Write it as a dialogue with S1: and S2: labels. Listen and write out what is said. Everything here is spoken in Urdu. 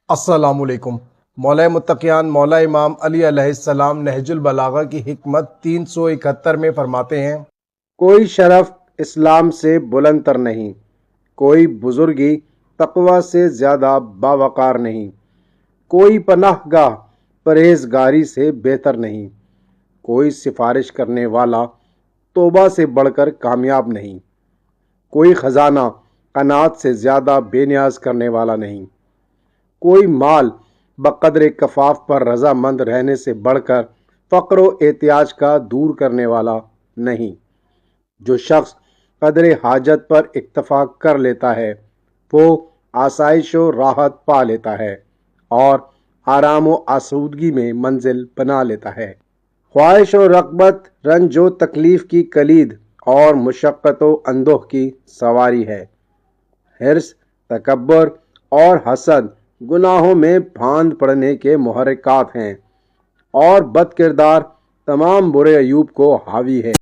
S1: السلام علیکم۔ مولا متقیان مولا امام علی علیہ السلام نہج البلاغہ کی حکمت 371 میں فرماتے ہیں، کوئی شرف اسلام سے بلند تر نہیں، کوئی بزرگی تقوی سے زیادہ باوقار نہیں، کوئی پناہ گاہ پرہیزگاری سے بہتر نہیں، کوئی سفارش کرنے والا توبہ سے بڑھ کر کامیاب نہیں، کوئی خزانہ قناعت سے زیادہ بے نیاز کرنے والا نہیں، کوئی مال بقدر کفاف پر رضامند رہنے سے بڑھ کر فقر و احتیاج کا دور کرنے والا نہیں۔ جو شخص قدر حاجت پر اکتفا کر لیتا ہے وہ آسائش و راحت پا لیتا ہے اور آرام و آسودگی میں منزل بنا لیتا ہے۔ خواہش و رغبت رنج و تکلیف کی کلید اور مشقت و اندوہ کی سواری ہے۔ حرص، تکبر اور حسد گناہوں میں بھاند پڑنے کے محرکات ہیں اور بد کردار تمام برے عیوب کو حاوی ہے۔